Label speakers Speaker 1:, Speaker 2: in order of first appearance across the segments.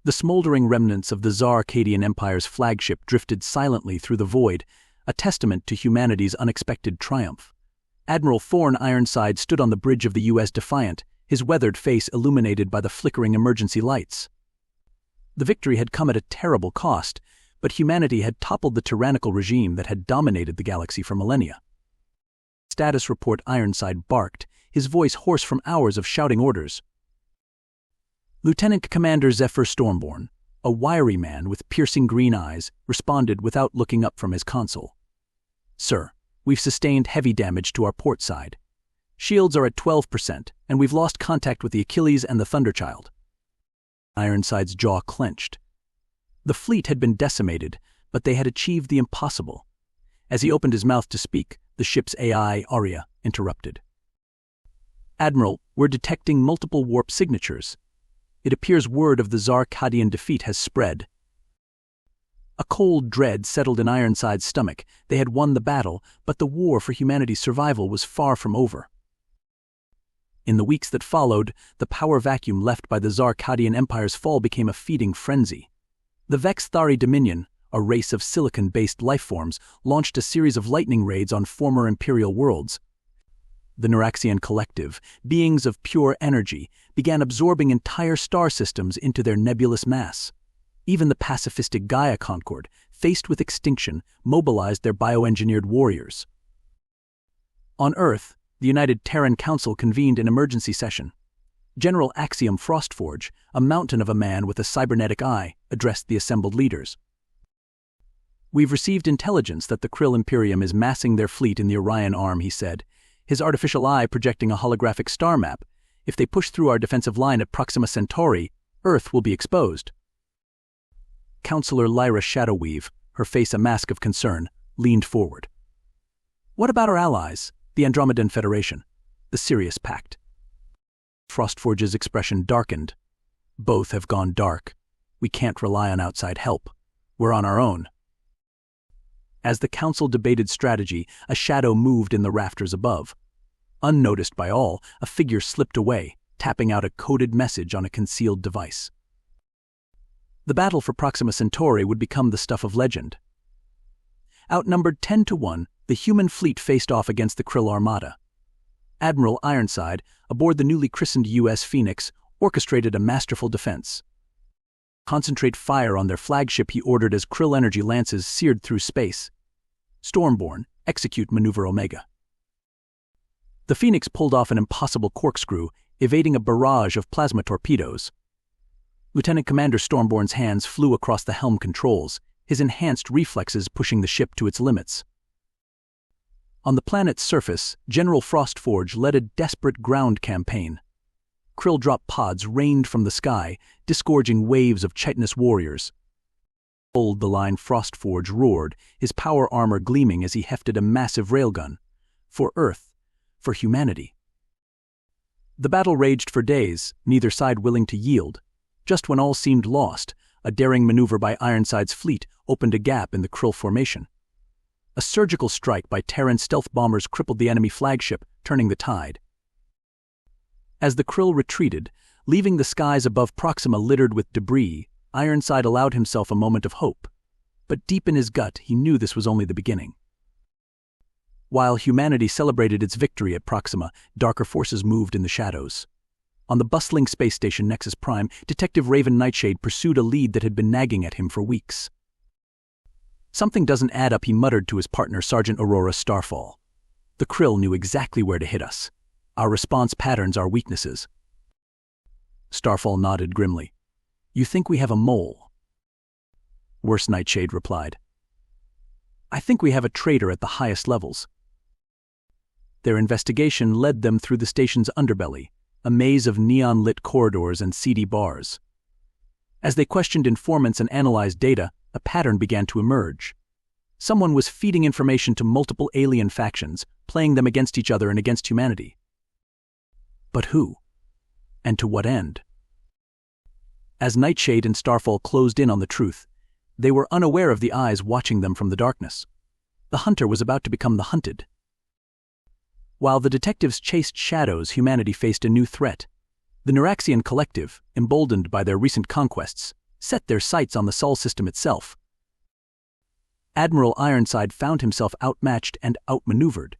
Speaker 1: The smoldering remnants of the Tsar-Akkadian Empire's flagship drifted silently through the void, a testament to humanity's unexpected triumph. Admiral Thorne Ironside stood on the bridge of the U.S. Defiant, his weathered face illuminated by the flickering emergency lights. The victory had come at a terrible cost, but humanity had toppled the tyrannical regime that had dominated the galaxy for millennia. Status report, Ironside barked, his voice hoarse from hours of shouting orders. Lieutenant Commander Zephyr Stormborn, a wiry man with piercing green eyes, responded without looking up from his console. Sir, we've sustained heavy damage to our port side. Shields are at 12%, and we've lost contact with the Achilles and the Thunderchild. Ironside's jaw clenched. The fleet had been decimated, but they had achieved the impossible. As he opened his mouth to speak, the ship's AI, Aria, interrupted. Admiral, we're detecting multiple warp signatures. It appears word of the Tsar-Akkadian defeat has spread. A cold dread settled in Ironside's stomach. They had won the battle, but the war for humanity's survival was far from over. In the weeks that followed, the power vacuum left by the Tsar-Akkadian Empire's fall became a feeding frenzy. The Vex-Thari Dominion, a race of silicon-based lifeforms, launched a series of lightning raids on former imperial worlds. The Neuraxian Collective, beings of pure energy, began absorbing entire star systems into their nebulous mass. Even the pacifistic Gaia Concord, faced with extinction, mobilized their bioengineered warriors. On Earth, the United Terran Council convened an emergency session. General Axiom Frostforge, a mountain of a man with a cybernetic eye, addressed the assembled leaders. We've received intelligence that the Krill Imperium is massing their fleet in the Orion Arm, he said, his artificial eye projecting a holographic star map. If they push through our defensive line at Proxima Centauri, Earth will be exposed. Counselor Lyra Shadowweave, her face a mask of concern, leaned forward. What about our allies, the Andromedan Federation, the Sirius Pact? Frostforge's expression darkened. Both have gone dark. We can't rely on outside help. We're on our own. As the council debated strategy, a shadow moved in the rafters above. Unnoticed by all, a figure slipped away, tapping out a coded message on a concealed device. The battle for Proxima Centauri would become the stuff of legend. Outnumbered 10-1, the human fleet faced off against the Krill Armada. Admiral Ironside, aboard the newly christened U.S. Phoenix, orchestrated a masterful defense. Concentrate fire on their flagship, he ordered as Krill energy lances seared through space. Stormborn, execute Maneuver Omega. The Phoenix pulled off an impossible corkscrew, evading a barrage of plasma torpedoes. Lieutenant Commander Stormborn's hands flew across the helm controls, his enhanced reflexes pushing the ship to its limits. On the planet's surface, General Frostforge led a desperate ground campaign. Krill drop pods rained from the sky, disgorging waves of chitinous warriors. Hold the line, Frostforge roared, his power armor gleaming as he hefted a massive railgun. For Earth, for humanity. The battle raged for days, neither side willing to yield. Just when all seemed lost, a daring maneuver by Ironside's fleet opened a gap in the Krill formation. A surgical strike by Terran stealth bombers crippled the enemy flagship, turning the tide. As the Krill retreated, leaving the skies above Proxima littered with debris, Ironside allowed himself a moment of hope. But deep in his gut, he knew this was only the beginning. While humanity celebrated its victory at Proxima, darker forces moved in the shadows. On the bustling space station Nexus Prime, Detective Raven Nightshade pursued a lead that had been nagging at him for weeks. Something doesn't add up, he muttered to his partner Sergeant Aurora Starfall. The Krill knew exactly where to hit us. Our response patterns are weaknesses. Starfall nodded grimly. You think we have a mole? Worse, Nightshade replied. I think we have a traitor at the highest levels. Their investigation led them through the station's underbelly, a maze of neon-lit corridors and seedy bars. As they questioned informants and analyzed data, a pattern began to emerge. Someone was feeding information to multiple alien factions, playing them against each other and against humanity. But who? And to what end? As Nightshade and Starfall closed in on the truth, they were unaware of the eyes watching them from the darkness. The hunter was about to become the hunted. While the detectives chased shadows, humanity faced a new threat. The Neuraxian Collective, emboldened by their recent conquests, set their sights on the Sol system itself. Admiral Ironside found himself outmatched and outmaneuvered.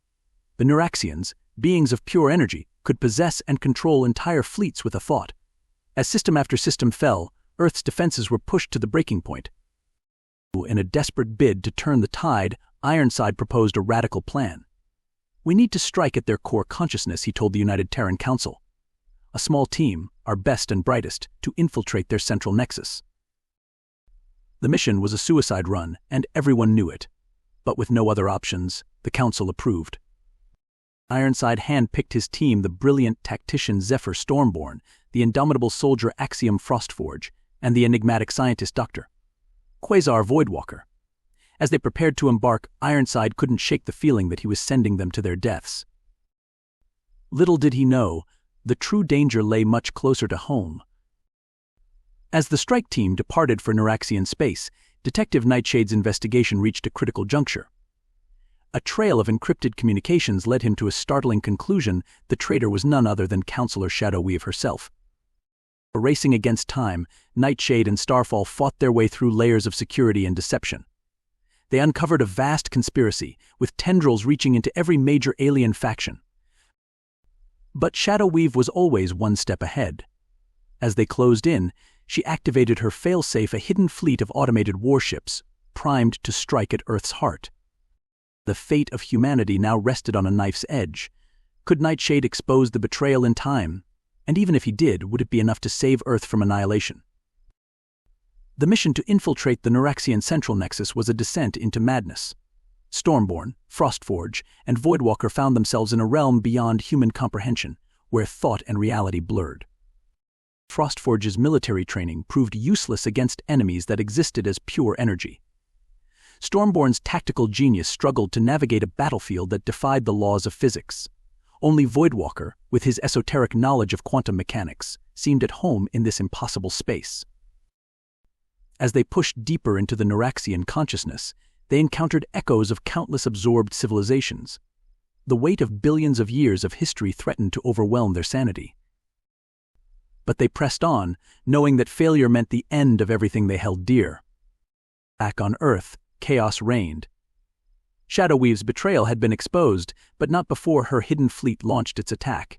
Speaker 1: The Neuraxians, beings of pure energy, could possess and control entire fleets with a thought. As system after system fell, Earth's defenses were pushed to the breaking point. In a desperate bid to turn the tide, Ironside proposed a radical plan. "We need to strike at their core consciousness," he told the United Terran Council. "A small team, our best and brightest, to infiltrate their central nexus." The mission was a suicide run, and everyone knew it. But with no other options, the Council approved. Ironside hand-picked his team: the brilliant tactician Zephyr Stormborn, the indomitable soldier Axiom Frostforge, and the enigmatic scientist Dr. Quasar Voidwalker. As they prepared to embark, Ironside couldn't shake the feeling that he was sending them to their deaths. Little did he know, the true danger lay much closer to home. As the strike team departed for Neuraxian space, Detective Nightshade's investigation reached a critical juncture. A trail of encrypted communications led him to a startling conclusion: the traitor was none other than Counselor Shadowweave herself. Racing against time, Nightshade and Starfall fought their way through layers of security and deception. They uncovered a vast conspiracy, with tendrils reaching into every major alien faction. But Shadowweave was always one step ahead. As they closed in, she activated her failsafe, a hidden fleet of automated warships, primed to strike at Earth's heart. The fate of humanity now rested on a knife's edge. Could Nightshade expose the betrayal in time? And even if he did, would it be enough to save Earth from annihilation? The mission to infiltrate the Neuraxian Central Nexus was a descent into madness. Stormborn, Frostforge, and Voidwalker found themselves in a realm beyond human comprehension, where thought and reality blurred. Frostforge's military training proved useless against enemies that existed as pure energy. Stormborn's tactical genius struggled to navigate a battlefield that defied the laws of physics. Only Voidwalker, with his esoteric knowledge of quantum mechanics, seemed at home in this impossible space. As they pushed deeper into the Neuraxian consciousness, they encountered echoes of countless absorbed civilizations. The weight of billions of years of history threatened to overwhelm their sanity. But they pressed on, knowing that failure meant the end of everything they held dear. Back on Earth, chaos reigned. Shadowweave's betrayal had been exposed, but not before her hidden fleet launched its attack.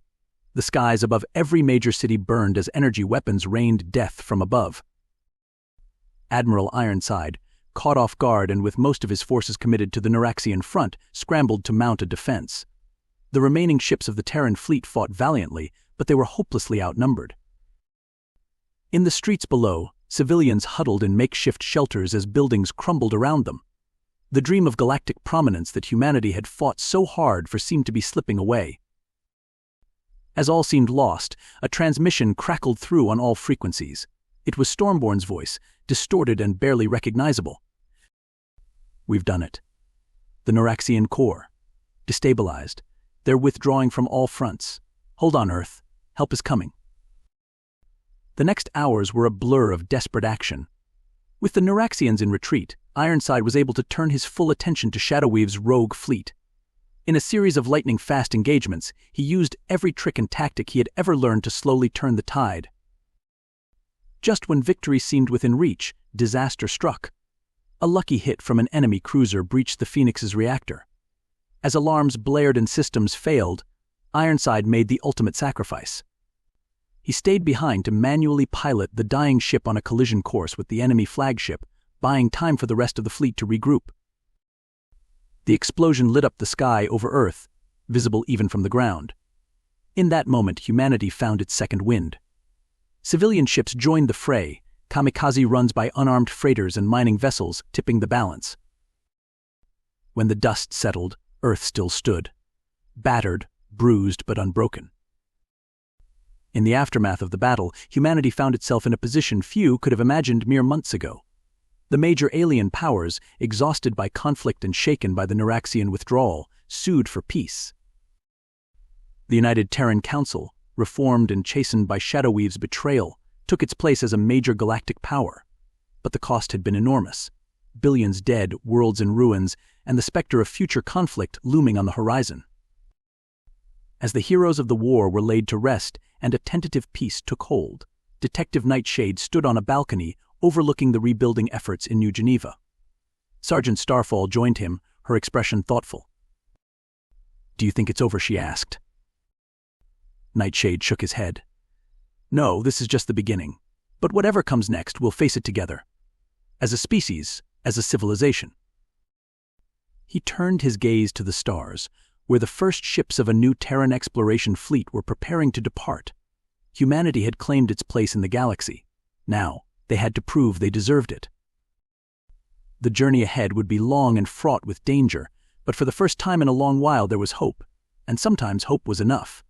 Speaker 1: The skies above every major city burned as energy weapons rained death from above. Admiral Ironside, caught off guard and with most of his forces committed to the Neuraxian front, scrambled to mount a defense. The remaining ships of the Terran fleet fought valiantly, but they were hopelessly outnumbered. In the streets below, civilians huddled in makeshift shelters as buildings crumbled around them. The dream of galactic prominence that humanity had fought so hard for seemed to be slipping away. As all seemed lost, a transmission crackled through on all frequencies. It was Stormborn's voice, distorted and barely recognizable. "We've done it. The Neuraxian core. Destabilized. They're withdrawing from all fronts. Hold on, Earth. Help is coming." The next hours were a blur of desperate action. With the Neuraxians in retreat, Ironside was able to turn his full attention to Shadowweave's rogue fleet. In a series of lightning-fast engagements, he used every trick and tactic he had ever learned to slowly turn the tide. Just when victory seemed within reach, disaster struck. A lucky hit from an enemy cruiser breached the Phoenix's reactor. As alarms blared and systems failed, Ironside made the ultimate sacrifice. He stayed behind to manually pilot the dying ship on a collision course with the enemy flagship, buying time for the rest of the fleet to regroup. The explosion lit up the sky over Earth, visible even from the ground. In that moment, humanity found its second wind. Civilian ships joined the fray, kamikaze runs by unarmed freighters and mining vessels tipping the balance. When the dust settled, Earth still stood, battered, bruised but unbroken. In the aftermath of the battle, humanity found itself in a position few could have imagined mere months ago. The major alien powers, exhausted by conflict and shaken by the Neuraxian withdrawal, sued for peace. The United Terran Council, reformed and chastened by Shadowweave's betrayal, took its place as a major galactic power. But the cost had been enormous. Billions dead, worlds in ruins, and the specter of future conflict looming on the horizon. As the heroes of the war were laid to rest and a tentative peace took hold, Detective Nightshade stood on a balcony overlooking the rebuilding efforts in New Geneva. Sergeant Starfall joined him, her expression thoughtful. "Do you think it's over?" she asked. Nightshade shook his head. "No, this is just the beginning. But whatever comes next, we'll face it together. As a species, as a civilization." He turned his gaze to the stars, where the first ships of a new Terran exploration fleet were preparing to depart. Humanity had claimed its place in the galaxy. Now, they had to prove they deserved it. The journey ahead would be long and fraught with danger, but for the first time in a long while there was hope, and sometimes hope was enough.